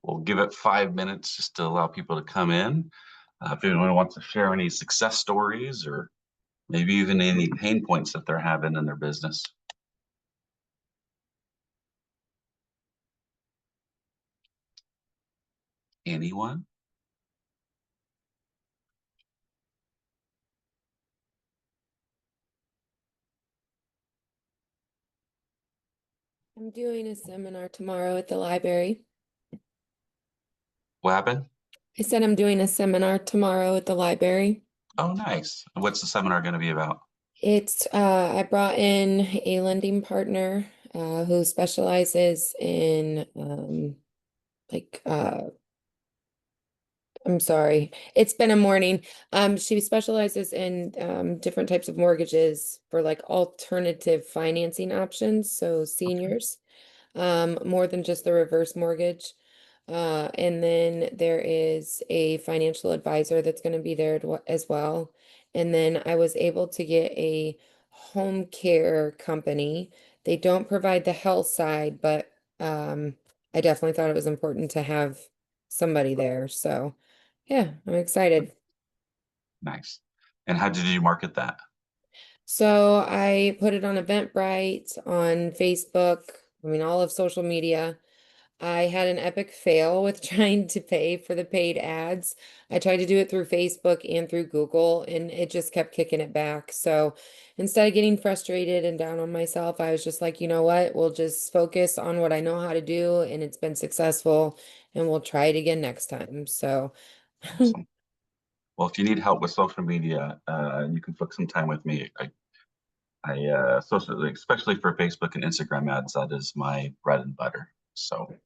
We'll give it 5 minutes just to allow people to come in. If anyone wants to share any success stories or maybe even any pain points that they're having in their business. Anyone? I'm doing a seminar tomorrow at the library. What happened? I said I'm doing a seminar tomorrow at the library. Oh, nice. What's the seminar going to be about? I brought in a lending partner who specializes in like I'm sorry. It's been a morning. She specializes in different types of mortgages for like alternative financing options, so Okay. seniors, more than just the reverse mortgage. And then there is a financial advisor that's going to be there as well. And then I was able to get a home care company. They don't provide the health side, but I definitely thought it was important to have somebody there. So, yeah, I'm excited. Nice. And how did you market that? So I put it on Eventbrite, on Facebook, I mean, all of social media. I had an epic fail with trying to pay for the paid ads. I tried to do it through Facebook and through Google, and it just kept kicking it back. So instead of getting frustrated and down on myself, I was just like, you know what? We'll just focus on what I know how to do, and it's been successful, and we'll try it again next time. So, Awesome. Well, if you need help with social media, you can book some time with me. Social, especially for Facebook and Instagram ads, that is my bread and butter. So it's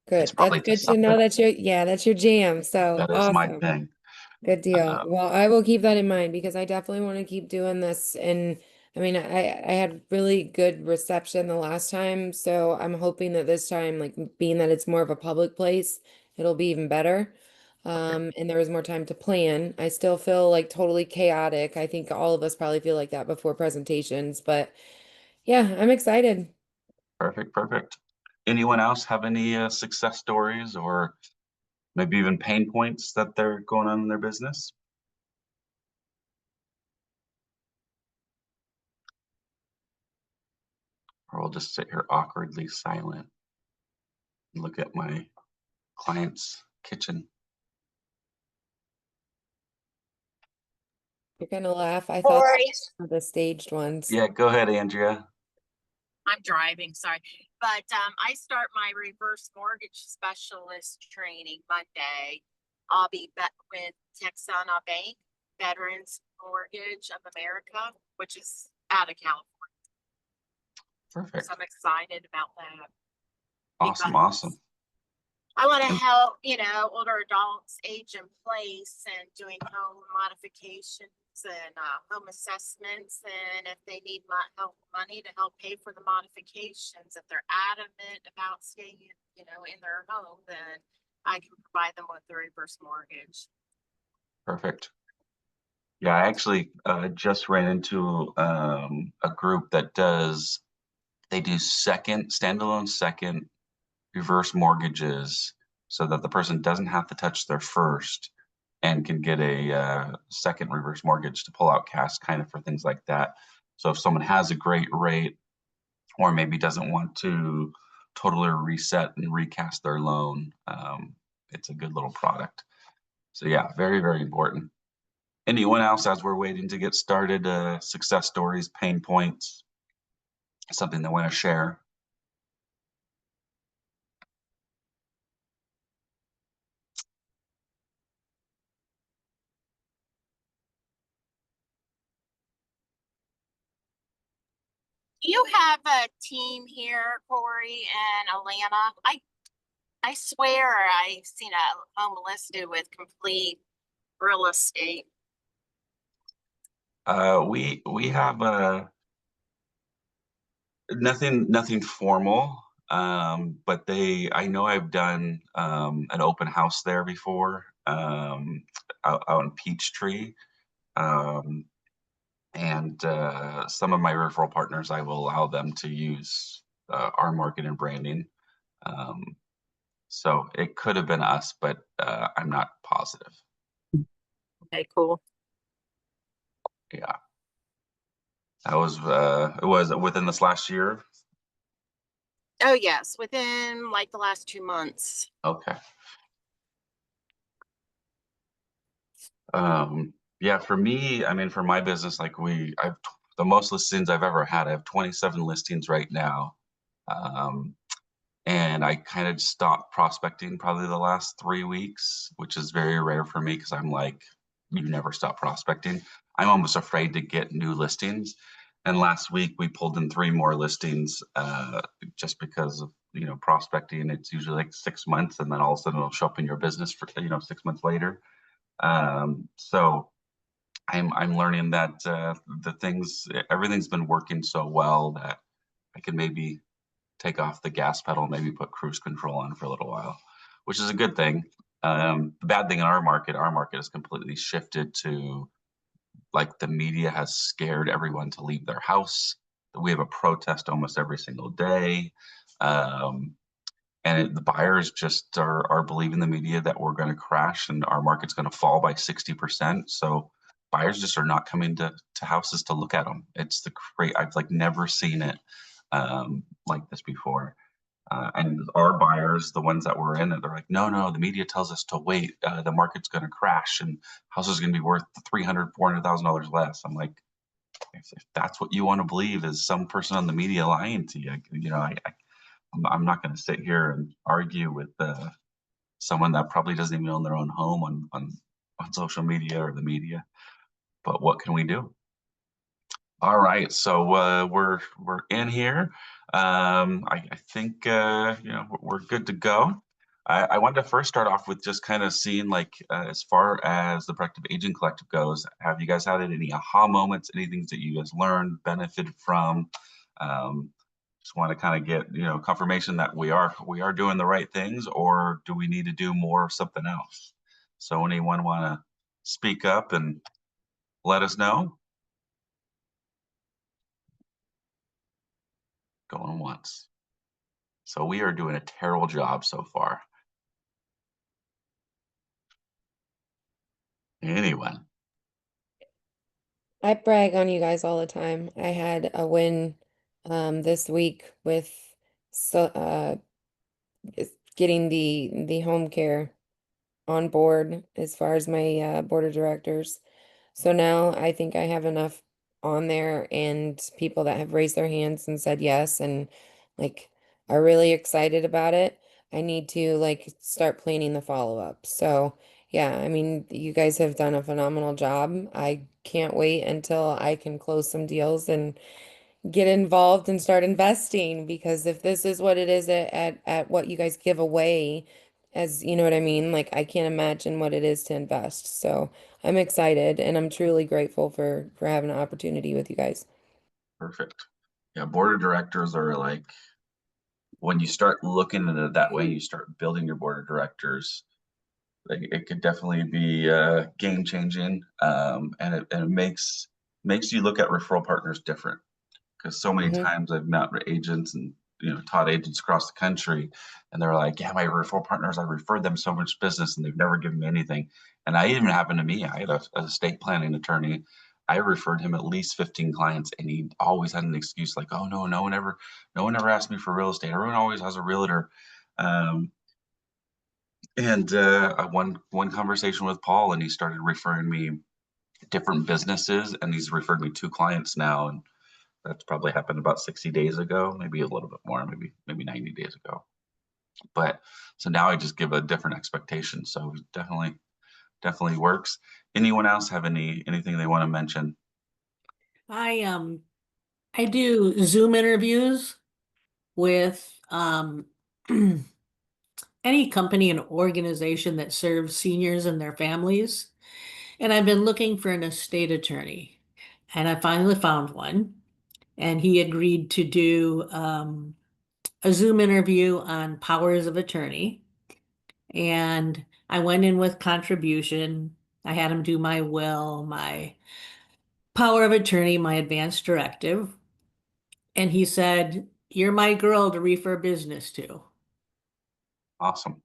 good. That's probably good just to know something yeah, that's your jam. So that is my awesome. thing. Good deal. Uh, Well, I will keep that in mind because I definitely want to keep doing this. And I mean, I had really good reception the last time, so I'm hoping that this time, like being that it's more of a public place, it'll be even better. Perfect. And there was more time to plan. I still feel like totally chaotic. I think all of us probably feel like that before presentations, but yeah, I'm excited. Perfect. Perfect. Anyone else have any success stories or maybe even pain points that they're going on in their business? Or I'll just sit here awkwardly silent and look at my client's kitchen. You're gonna laugh. I thought Cory. the staged ones. Yeah, go ahead, Andrea. I'm driving, sorry. But I start my reverse mortgage specialist training Monday. I'll be with Texana Bank, Veterans Mortgage of America, which is out of California. So Perfect. I'm excited about that Awesome. because Awesome. I want to And help, older adults age in place and doing home modifications and home assessments. And if they need my help money to help pay for the modifications, if they're adamant about staying, in their home, then I can provide them with the reverse mortgage. perfect. Yeah, I actually just ran into a group that they do standalone second reverse mortgages so that the person doesn't have to touch their first and can get a second reverse mortgage to pull out cash kind of for things like that. So if someone has a great rate or maybe doesn't want to totally reset and recast their loan, it's a good little product. So yeah, very, very important. Anyone else as we're waiting to get started, success stories, pain points, something they want to share? You have a team here, Cory, in Atlanta. I swear I've seen a home listed with complete real estate. We have nothing formal, but I know I've done an open house there before, out in Peachtree, um, and some of my referral partners, I will allow them to use our market and branding. Um, So it could have been us, but I'm not positive. Okay, cool. Yeah. That was it was within this last year. Oh, yes, within like the last 2 months. Okay. Yeah, for me, I mean, for my business, like the most listings I've ever had. I have 27 listings right now. Um, and I kind of stopped prospecting probably the last 3 weeks, which is very rare for me because I'm like, you never stop prospecting. I'm almost afraid to get new listings. And last week we pulled in 3 more listings just because of prospecting. It's usually like 6 months, and then all of a sudden it'll show up in your business for 6 months later. So I'm learning that everything's been working so well that I can maybe take off the gas pedal, maybe put cruise control on for a little while, which is a good thing. The bad thing in our market has completely shifted to, like, the media has scared everyone to leave their house. We have a protest almost every single day. Um, the buyers just are believing the media that we're going to crash and our market's going to fall by 60%. So buyers just are not coming to houses to look at them. It's the great, I've like never seen it like this before. And our buyers, the ones that were in it, they're like, no, the media tells us to wait. The market's going to crash and houses are going to be worth $300,000, $400,000 less. I'm like, if that's what you want to believe, is some person on the media lying to you? I'm not going to sit here and argue with someone that probably doesn't even own their own home on social media or the media. But what can we do? All right, so we're in here. I think we're good to go. I wanted to first start off with just kind of seeing, like, as far as the Productive Aging Collective goes, have you guys had any aha moments, any things that you guys learned, benefited from? Just want to kind of get confirmation that we are doing the right things, or do we need to do more of something else? So anyone want to speak up and let us know? Going once. So we are doing a terrible job so far. Anyone? I brag on you guys all the time. I had a win this week with so getting the home care on board as far as my board of directors. So now I think I have enough on there and people that have raised their hands and said yes and like are really excited about it. I need to like start planning the follow-up. So yeah, I mean, you guys have done a phenomenal job. I can't wait until I can close some deals and get involved and start investing, because if this is what it is at what you guys give away, as you know what I mean, like I can't imagine what it is to invest. So I'm excited and I'm truly grateful for having an opportunity with you guys. Perfect. Yeah, board of directors are like, when you start looking at it that way, you start building your board of directors. Like, it could definitely be game changing, and it makes you look at referral partners different. Because so many Hmm. times I've met agents and taught agents across the country, and they're like, "Yeah, my referral partners, I referred them so much business, and they've never given me anything." And I even happened to me. I had a estate planning attorney. I referred him at least 15 clients, and he always had an excuse like, "Oh no, no one ever asked me for real estate. Everyone always has a realtor." Um, and one conversation with Paul, and he started referring me different businesses, and he's referred me 2 clients now, and that's probably happened about 60 days ago, maybe a little bit more, maybe 90 days ago. But so now I just give a different expectation. So definitely works. Anyone else have anything they want to mention? I I do Zoom interviews with any company and organization that serves seniors and their families. And I've been looking for an estate attorney. And I finally found one. And he agreed to do a Zoom interview on powers of attorney. And I went in with contribution. I had him do my will, my power of attorney, my advance directive. And he said, "You're my girl to refer business to." Awesome.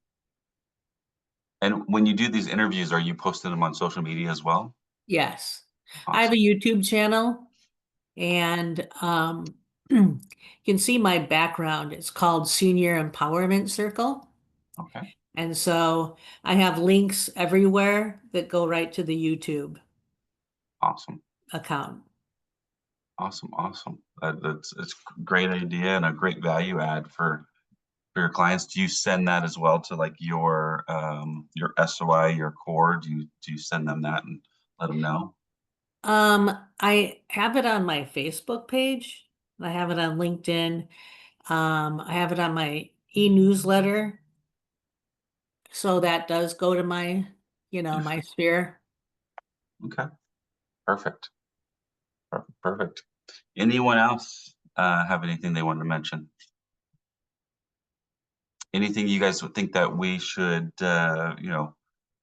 And when you do these interviews, are you posting them on social media as well? Yes. I have a Awesome. YouTube channel and you can see my background. It's called Senior Empowerment Circle. Okay. And so I have links everywhere that go right to the YouTube Awesome. account. Awesome. Awesome. It's a great idea and a great value add for your clients. Do you send that as well to like your SOI, your core? Do you send them that and let them know? I have it on my Facebook page. I have it on LinkedIn. I have it on my e-newsletter. So that does go to my, my sphere. Okay. Perfect. Perfect. Anyone else have anything they wanted to mention? Anything you guys would think that we should,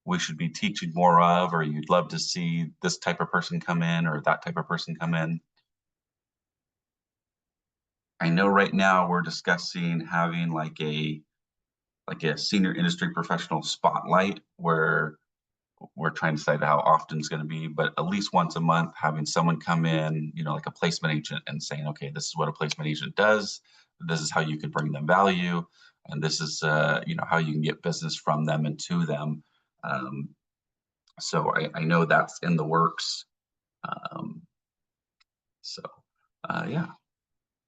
we should be teaching more of, or you'd love to see this type of person come in or that type of person come in? I know right now we're discussing having like a senior industry professional spotlight where we're trying to decide how often it's going to be, but at least once a month, having someone come in, like a placement agent and saying, okay, this is what a placement agent does. This is how you can bring them value. And this is, how you can get business from them and to them. Um, so I know that's in the works. Um, so, yeah.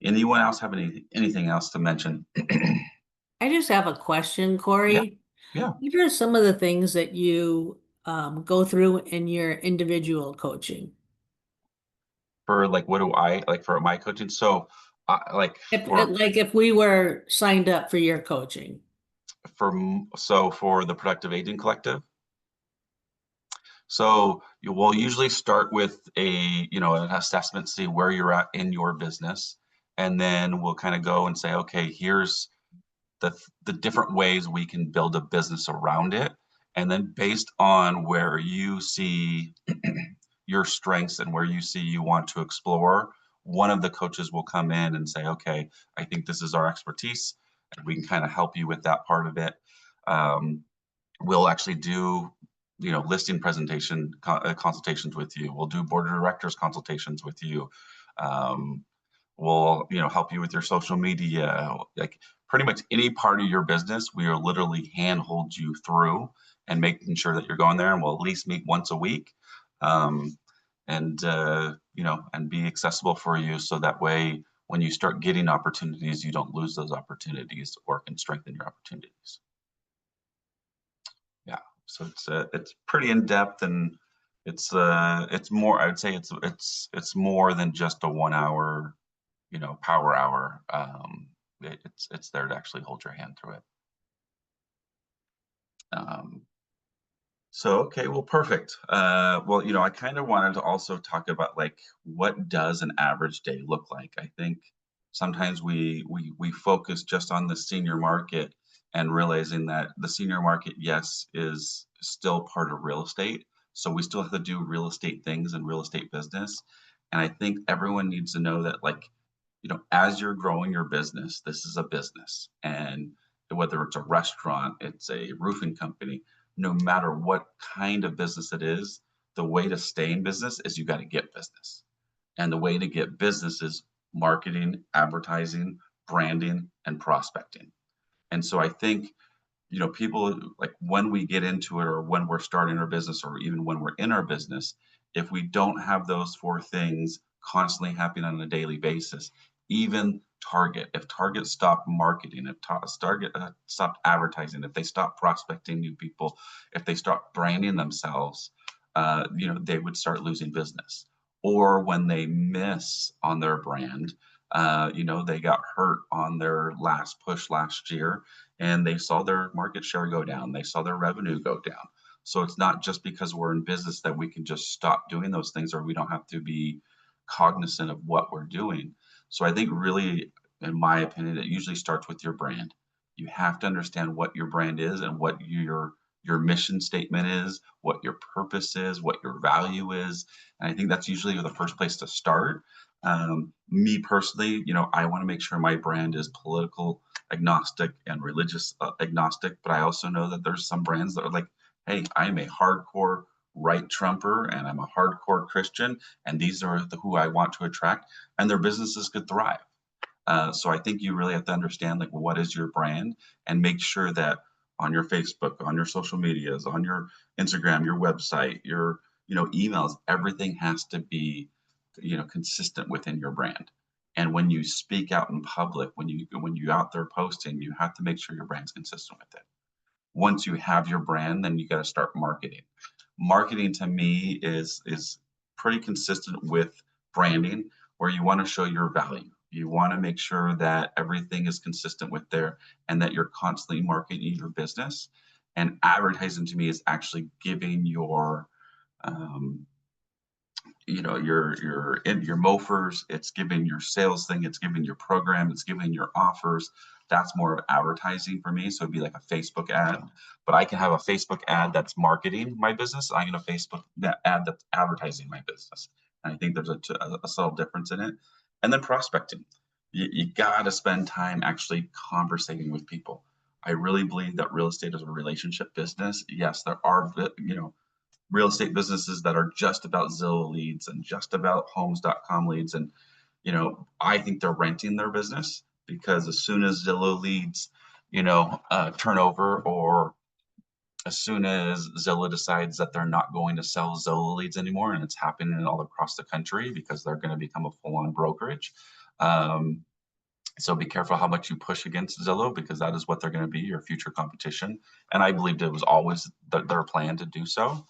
Anyone else have anything else to mention? I just have a question, Yeah, Cory. yeah. What are some of the things that you go through in your individual coaching? For like, what do I like for my coaching? So, like for If we were signed up for your coaching. for the Productive Aging Collective. So you will usually start with an assessment, see where you're at in your business, and then we'll kind of go and say, okay, here's the different ways we can build a business around it. And then based on where you see your strengths and where you see you want to explore, one of the coaches will come in and say, okay, I think this is our expertise, and we can kind of help you with that part of it. Um, we'll actually do listing consultations with you. We'll do board of directors consultations with you. um, we'll help you with your social media, like pretty much any part of your business. We are literally handhold you through and making sure that you're going there, and we'll at least meet once a week. Um, and be accessible for you, so that way when you start getting opportunities, you don't lose those opportunities or can strengthen your opportunities. Yeah, so it's pretty in depth, and it's more. I would say it's more than just a 1 hour, power hour. It's there to actually hold your hand through it. Um, so okay, well, perfect. Well, I kind of wanted to also talk about like what does an average day look like. I think sometimes we focus just on the senior market and realizing that the senior market, yes, is still part of real estate. So we still have to do real estate things and real estate business. And I think everyone needs to know that like, as you're growing your business, this is a business. And whether it's a restaurant, it's a roofing company, no matter what kind of business it is, the way to stay in business is you got to get business. And the way to get business is marketing, advertising, branding, and prospecting. And so I think, people like when we get into it or when we're starting our business or even when we're in our business, if we don't have those four things constantly happening on a daily basis, even if Target stopped marketing, if Target stopped advertising, if they stopped prospecting new people, if they stopped branding themselves, they would start losing business. Or when they miss on their brand, they got hurt on their last push last year and they saw their market share go down. They saw their revenue go down. So it's not just because we're in business that we can just stop doing those things, or we don't have to be cognizant of what we're doing. So I think really, in my opinion, it usually starts with your brand. You have to understand what your brand is and what your mission statement is, what your purpose is, what your value is. And I think that's usually the first place to start. Me personally, I want to make sure my brand is political agnostic and religious agnostic, but I also know that there's some brands that are like, hey, I'm a hardcore right Trumper and I'm a hardcore Christian, and these are who I want to attract, and their businesses could thrive. So I think you really have to understand like what is your brand and make sure that on your Facebook, on your social medias, on your Instagram, your website, your emails, everything has to be consistent within your brand. And when you speak out in public, when you out there posting, you have to make sure your brand's consistent with it. Once you have your brand, then you got to start marketing. Marketing to me is pretty consistent with branding, where you want to show your value. You want to make sure that everything is consistent with there and that you're constantly marketing your business. And advertising to me is actually giving um, your mofers, it's giving your sales thing, it's giving your program, it's giving your offers. That's more of advertising for me. So it'd be like a Facebook ad, but I can have a Facebook ad that's marketing my business. I can have a Facebook ad that's advertising my business. And I think there's a subtle difference in it. And then prospecting. You got to spend time actually conversating with people. I really believe that real estate is a relationship business. Yes, there are, real estate businesses that are just about Zillow leads and just about homes.com leads. And, I think they're renting their business, because as soon as Zillow leads, turn over, or as soon as Zillow decides that they're not going to sell Zillow leads anymore, and it's happening all across the country because they're going to become a full-on brokerage. So be careful how much you push against Zillow, because that is what they're going to be, your future competition. And I believed it was always their plan to do so.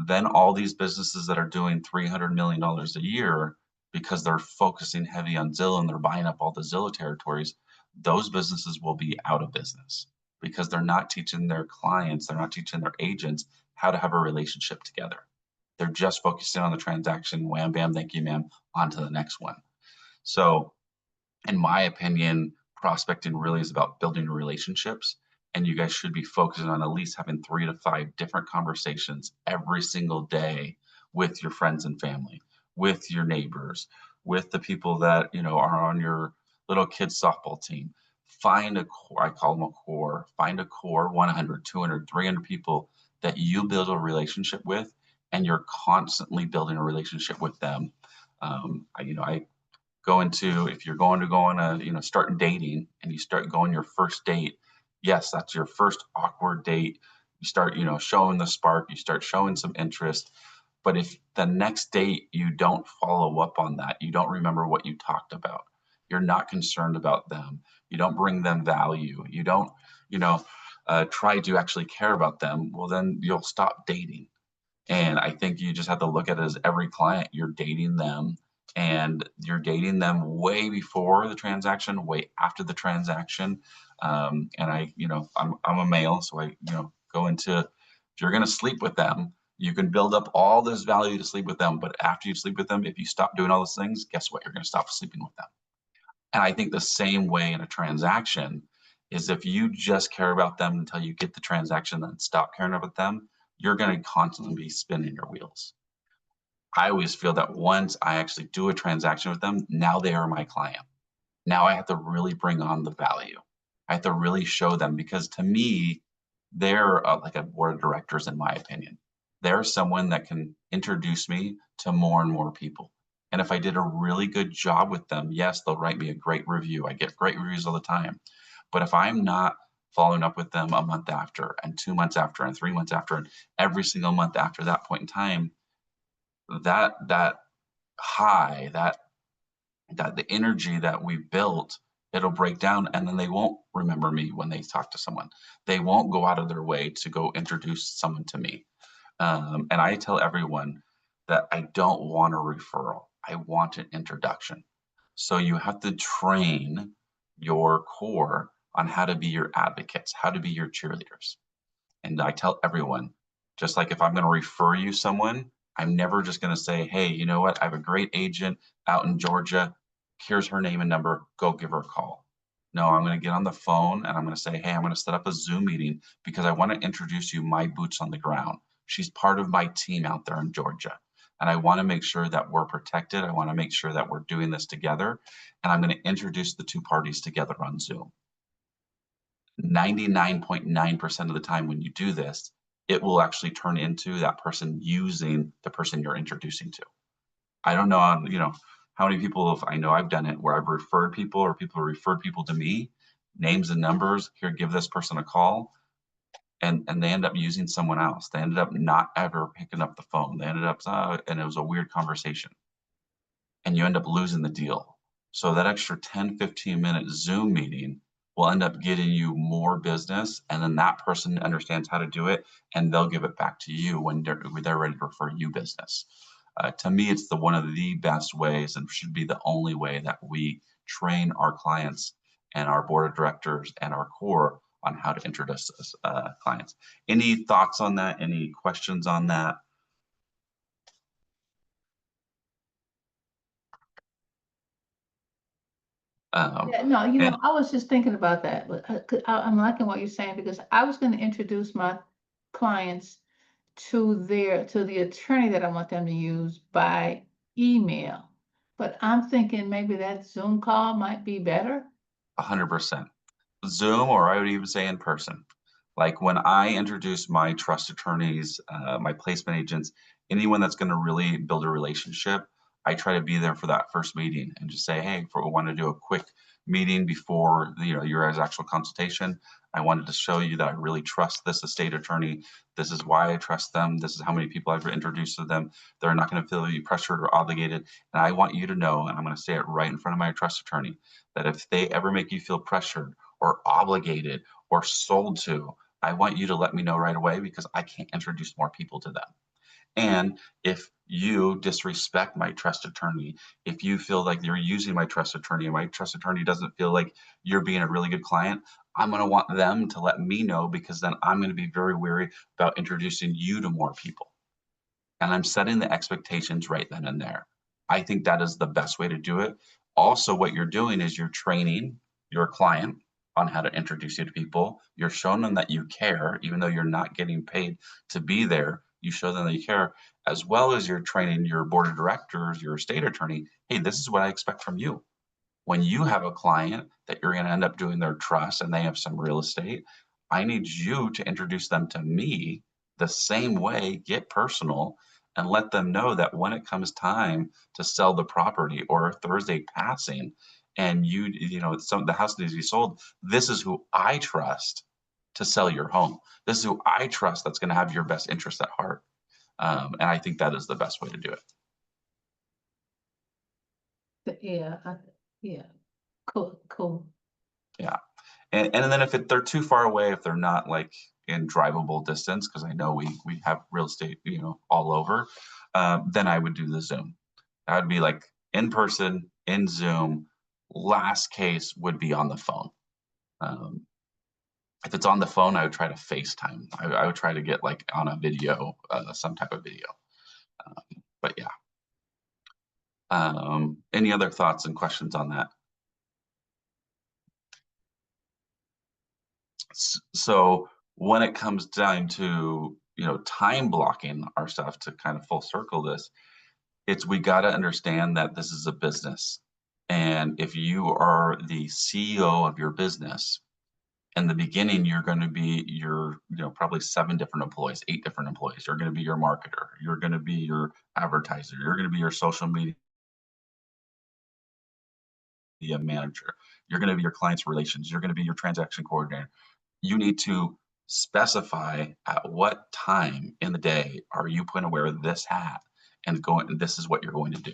Then all these businesses that are doing $300 million a year because they're focusing heavy on Zillow and they're buying up all the Zillow territories, those businesses will be out of business because they're not teaching their clients, they're not teaching their agents how to have a relationship together. They're just focusing on the transaction, wham, bam, thank you, ma'am, on to the next one. So in my opinion, prospecting really is about building relationships. And you guys should be focusing on at least having 3 to 5 different conversations every single day with your friends and family, with your neighbors, with the people that, are on your little kids softball team. Find a core, I call them a core, find a core 100, 200, 300 people that you build a relationship with, and you're constantly building a relationship with them. I if you're going to go on start dating and you start going your first date, yes, that's your first awkward date. You start, showing the spark, you start showing some interest. But if the next date you don't follow up on that, you don't remember what you talked about, you're not concerned about them, you don't bring them value, you don't, try to actually care about them, well, then you'll stop dating. And I think you just have to look at it as every client, you're dating them, and you're dating them way before the transaction, way after the transaction. And I'm a male, so I, go into, if you're going to sleep with them, you can build up all this value to sleep with them. But after you sleep with them, if you stop doing all those things, guess what? You're going to stop sleeping with them. And I think the same way in a transaction is, if you just care about them until you get the transaction and stop caring about them, you're going to constantly be spinning your wheels. I always feel that once I actually do a transaction with them, now they are my client. Now I have to really bring on the value. I have to really show them, because to me, they're like a board of directors, in my opinion. They're someone that can introduce me to more and more people. And if I did a really good job with them, yes, they'll write me a great review. I get great reviews all the time. But if I'm not following up with them a month after, and 2 months after, and 3 months after, and every single month after that point in time, that high, that the energy that we've built, it'll break down, and then they won't remember me when they talk to someone. They won't go out of their way to go introduce someone to me. And I tell everyone that I don't want a referral. I want an introduction. So you have to train your core on how to be your advocates, how to be your cheerleaders. And I tell everyone, just like if I'm going to refer you someone, I'm never just going to say, hey, you know what? I have a great agent out in Georgia. Here's her name and number. Go give her a call. No, I'm going to get on the phone and I'm going to say, hey, I'm going to set up a Zoom meeting because I want to introduce you my boots on the ground. She's part of my team out there in Georgia. And I want to make sure that we're protected. I want to make sure that we're doing this together. And I'm going to introduce the two parties together on Zoom. 99.9% of the time when you do this, it will actually turn into that person using the person you're introducing to. I don't know, how many people, if I know I've done it where I've referred people or people have referred people to me, names and numbers, here, give this person a call. And they end up using someone else. They ended up not ever picking up the phone. They ended up, and it was a weird conversation. And you end up losing the deal. So that extra 10, 15-minute Zoom meeting will end up getting you more business. And then that person understands how to do it, and they'll give it back to you when they're ready to refer you business. To me, it's one of the best ways, and should be the only way that we train our clients and our board of directors and our core on how to introduce clients. Any thoughts on that? Any questions on that? Yeah, no, I was just thinking about that, but I'm liking what you're saying because I was going to introduce my clients to the attorney that I want them to use by email. But I'm thinking maybe that Zoom call might be better. 100%. Zoom, or I would even say in person. Like when I introduce my trust attorneys, my placement agents, anyone that's going to really build a relationship, I try to be there for that first meeting and just say, hey, we want to do a quick meeting before your guys' actual consultation. I wanted to show you that I really trust this estate attorney. This is why I trust them. This is how many people I've introduced to them. They're not going to feel pressured or obligated. And I want you to know, and I'm going to say it right in front of my trust attorney, that if they ever make you feel pressured or obligated or sold to, I want you to let me know right away because I can't introduce more people to them. And if you disrespect my trust attorney, if you feel like you're using my trust attorney and my trust attorney doesn't feel like you're being a really good client, I'm going to want them to let me know because then I'm going to be very wary about introducing you to more people. And I'm setting the expectations right then and there. I think that is the best way to do it. Also, what you're doing is you're training your client on how to introduce you to people. You're showing them that you care, even though you're not getting paid to be there. You show them that you care, as well as you're training your board of directors, your estate attorney. Hey, this is what I expect from you. When you have a client that you're going to end up doing their trust and they have some real estate, I need you to introduce them to me the same way, get personal, and let them know that when it comes time to sell the property or Thursday passing, and the house needs to be sold, this is who I trust to sell your home. This is who I trust that's going to have your best interest at heart. And I think that is the best way to do it. Yeah, yeah, cool. Yeah. And then if they're too far away, if they're not like in drivable distance, because I know we have real estate, all over, then I would do the Zoom. I would be like in person, in Zoom. Last case would be on the phone. If it's on the phone, I would try to FaceTime. I would try to get like on a video, some type of video. But yeah. Any other thoughts and questions on that? So when it comes down to time blocking our stuff, to kind of full circle this, we got to understand that this is a business, and if you are the CEO of your business, in the beginning you're going to be your probably 7 different employees, 8 different employees. You're going to be your marketer, you're going to be your advertiser, you're going to be your social media manager, you're going to be your clients relations, you're going to be your transaction coordinator. You need to specify at what time in the day are you going to wear this hat and this is what you're going to do.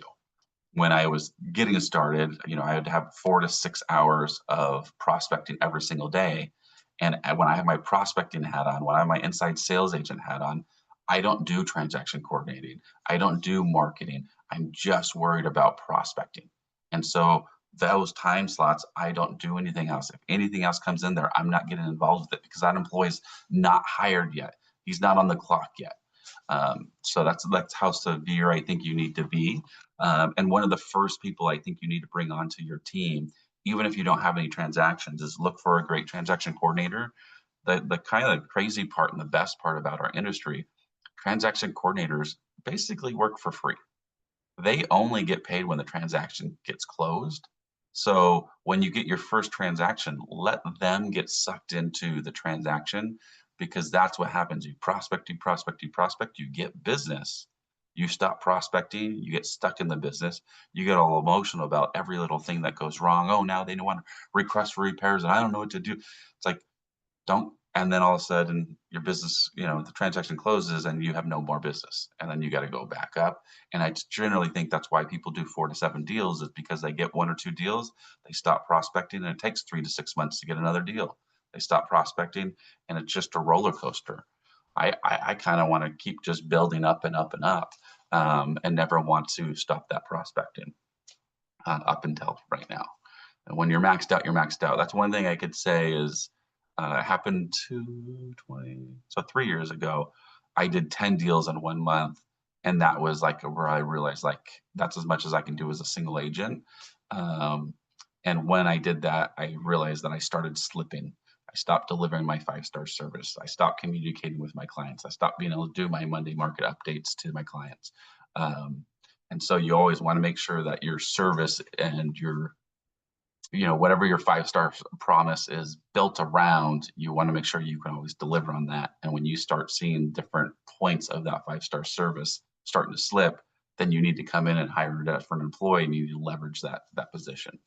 When I was getting started, I would have 4 to 6 hours of prospecting every single day. And when I have my prospecting hat on, when I have my inside sales agent hat on, I don't do transaction coordinating. I don't do marketing. I'm just worried about prospecting. And so those time slots, I don't do anything else. If anything else comes in there, I'm not getting involved with it because that employee's not hired yet. He's not on the clock yet. So that's how severe I think you need to be. And one of the first people I think you need to bring onto your team, even if you don't have any transactions, is look for a great transaction coordinator. The kind of crazy part and the best part about our industry, transaction coordinators basically work for free. They only get paid when the transaction gets closed. So when you get your first transaction, let them get sucked into the transaction, because that's what happens. You prospect, you prospect, you prospect, you get business. You stop prospecting, you get stuck in the business. You get all emotional about every little thing that goes wrong. Oh, now they don't want to request for repairs and I don't know what to do. It's like, don't, and then all of a sudden your business, the transaction closes and you have no more business, and then you got to go back up. And I generally think that's why people do 4 to 7 deals, is because they get 1 or 2 deals, they stop prospecting, and it takes 3 to 6 months to get another deal. They stop prospecting, and it's just a roller coaster. I kind of want to keep just building up and up and up, and never want to stop that prospecting up until right now. And when you're maxed out, you're maxed out. That's one thing I could say is happened to 3 years ago. I did 10 deals in 1 month, and that was like where I realized like that's as much as I can do as a single agent. And when I did that, I realized that I started slipping. I stopped delivering my 5-star service. I stopped communicating with my clients. I stopped being able to do my Monday market updates to my clients. And so you always want to make sure that your service and your whatever your 5-star promise is built around, you want to make sure you can always deliver on that. And when you start seeing different points of that 5-star service starting to slip, then you need to come in and hire a different employee, and you need to leverage that position.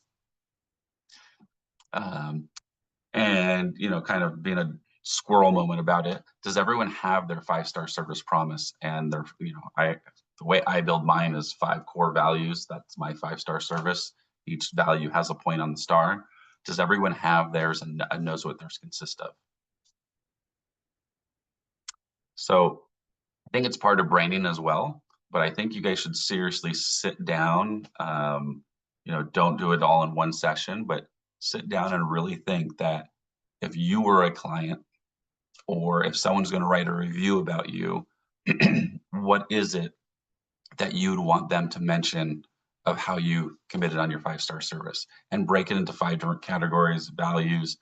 And kind of being a squirrel moment about it, does everyone have their 5-star service promise? And their the way I build mine is 5 core values. That's my 5-star service. Each value has a point on the star. Does everyone have theirs and knows what theirs consists of? So I think it's part of branding as well, but I think you guys should seriously sit down. Don't do it all in one session, but sit down and really think that if you were a client, or if someone's going to write a review about you, what is it that you'd want them to mention of how you committed on your 5-star service, and break it into 5 different categories, values.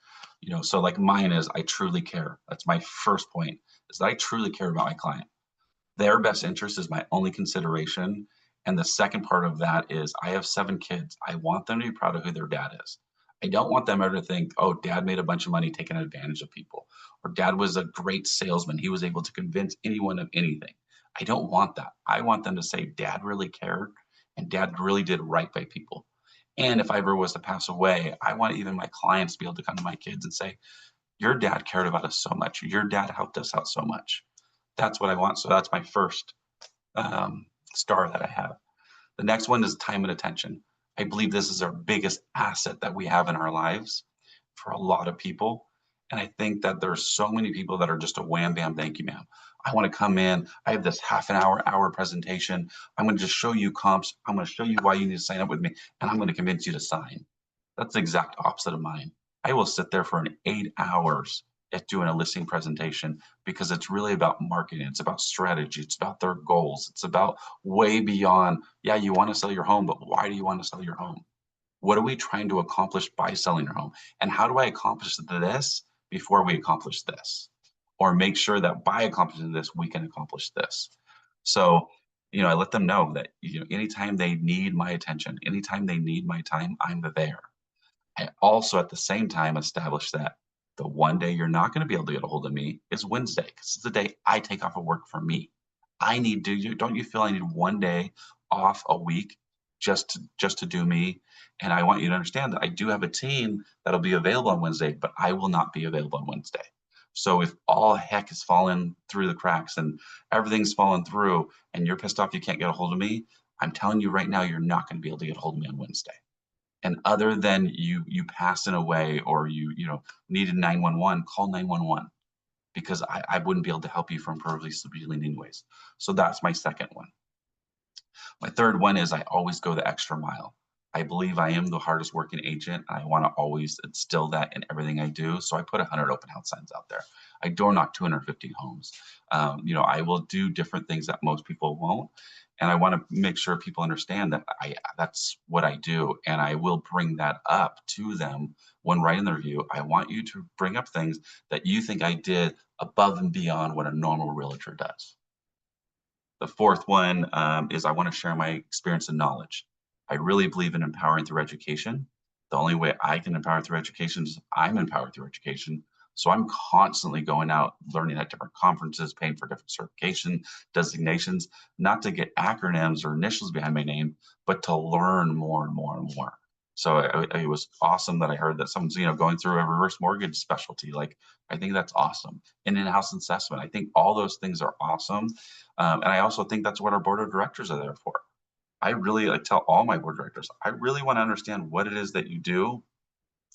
So like mine is, I truly care. That's my first point, is that I truly care about my client. Their best interest is my only consideration. And the second part of that is, I have 7 kids. I want them to be proud of who their dad is. I don't want them ever to think, oh, dad made a bunch of money taking advantage of people, or dad was a great salesman. He was able to convince anyone of anything. I don't want that. I want them to say, dad really cared, and dad really did right by people. And if I ever was to pass away, I want even my clients to be able to come to my kids and say, your dad cared about us so much. Your dad helped us out so much. That's what I want. So that's my first star that I have. The next one is time and attention. I believe this is our biggest asset that we have in our lives for a lot of people. And I think that there's so many people that are just a wham, bam, thank you, ma'am. I want to come in. I have this half an hour presentation. I'm going to just show you comps. I'm going to show you why you need to sign up with me, and I'm going to convince you to sign. That's the exact opposite of mine. I will sit there for an 8 hours at doing a listing presentation, because it's really about marketing. It's about strategy. It's about their goals. It's about way beyond, yeah, you want to sell your home, but why do you want to sell your home? What are we trying to accomplish by selling your home? And how do I accomplish this before we accomplish this? Or make sure that by accomplishing this, we can accomplish this. So, I let them know that, anytime they need my attention, anytime they need my time, I'm there. I also, at the same time, establish that the one day you're not going to be able to get a hold of me is Wednesday, because it's the day I take off of work for me. Don't you feel I need one day off a week just to do me? And I want you to understand that I do have a team that'll be available on Wednesday, but I will not be available on Wednesday. So if all heck is falling through the cracks and everything's falling through and you're pissed off you can't get a hold of me, I'm telling you right now, you're not going to be able to get a hold of me on Wednesday. And other than you passing away, or you needed 911, call 911, because I wouldn't be able to help you from perfectly civilian anyways. So that's my second one. My third one is, I always go the extra mile. I believe I am the hardest working agent. I want to always instill that in everything I do. So I put 100 open house signs out there. I door knock 250 homes. I will do different things that most people won't. And I want to make sure people understand that that's what I do. And I will bring that up to them when writing the review. I want you to bring up things that you think I did above and beyond what a normal realtor does. The fourth one is I want to share my experience and knowledge. I really believe in empowering through education. The only way I can empower through education is I'm empowered through education. So I'm constantly going out, learning at different conferences, paying for different certification designations, not to get acronyms or initials behind my name, but to learn more and more and more. So it was awesome that I heard that someone's, going through a reverse mortgage specialty. Like, I think that's awesome. And in-house assessment, I think all those things are awesome. And I also think that's what our board of directors are there for. I really tell all my board directors, I really want to understand what it is that you do,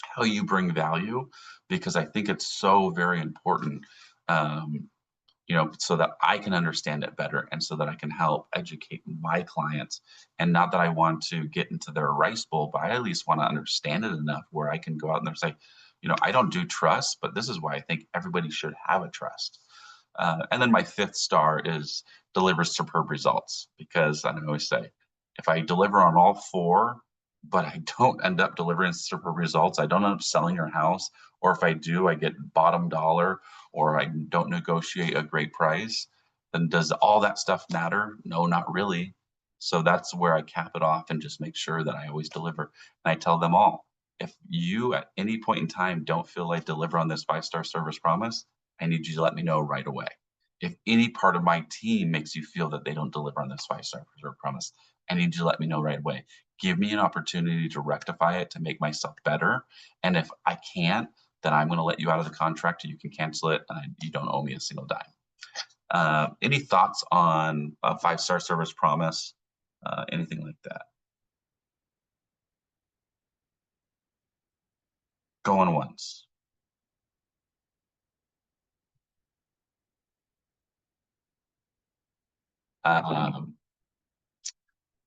how you bring value, because I think it's so very important, so that I can understand it better and so that I can help educate my clients. And not that I want to get into their rice bowl, but I at least want to understand it enough where I can go out and say, I don't do trust, but this is why I think everybody should have a trust. And then my fifth star is delivers superb results, because I always say, if I deliver on all four, but I don't end up delivering superb results, I don't end up selling your house, or if I do, I get bottom dollar, or I don't negotiate a great price, then does all that stuff matter? No, not really. So that's where I cap it off and just make sure that I always deliver. And I tell them all, if you at any point in time don't feel like deliver on this 5-star service promise, I need you to let me know right away. If any part of my team makes you feel that they don't deliver on this 5-star service promise, I need you to let me know right away. Give me an opportunity to rectify it, to make myself better. And if I can't, then I'm going to let you out of the contract, and you can cancel it, and you don't owe me a single dime. Any thoughts on a 5-star service promise? Anything like that? Going once.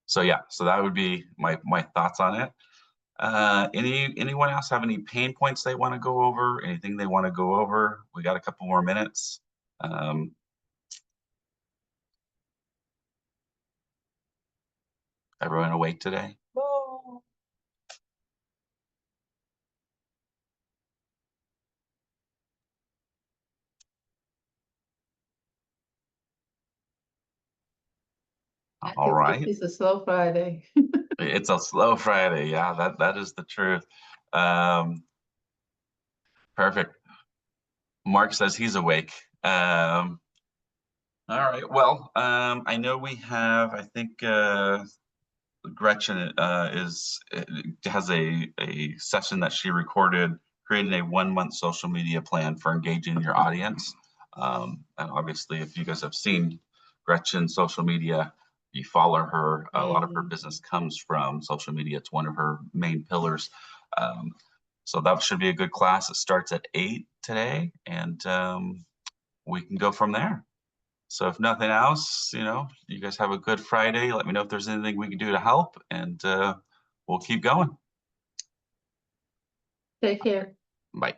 So yeah, so that would be my thoughts on it. Anyone else have any pain points they want to go over? Anything they want to go over? We got a couple more minutes. Everyone awake today? All right. It's a slow Friday. It's a slow Friday. Yeah, that is the truth. Perfect. Mark says he's awake. All right. Well, I know we have, I think Gretchen has a session that she recorded, creating a 1-month social media plan for engaging your audience. And obviously, if you guys have seen Gretchen's social media, you follow her. A lot of her business comes from social media. It's one of her main pillars. So that should be a good class. It starts at 8 today, and we can go from there. So if nothing else, you guys have a good Friday. Let me know if there's anything we can do to help, and we'll keep going. Take care. Bye.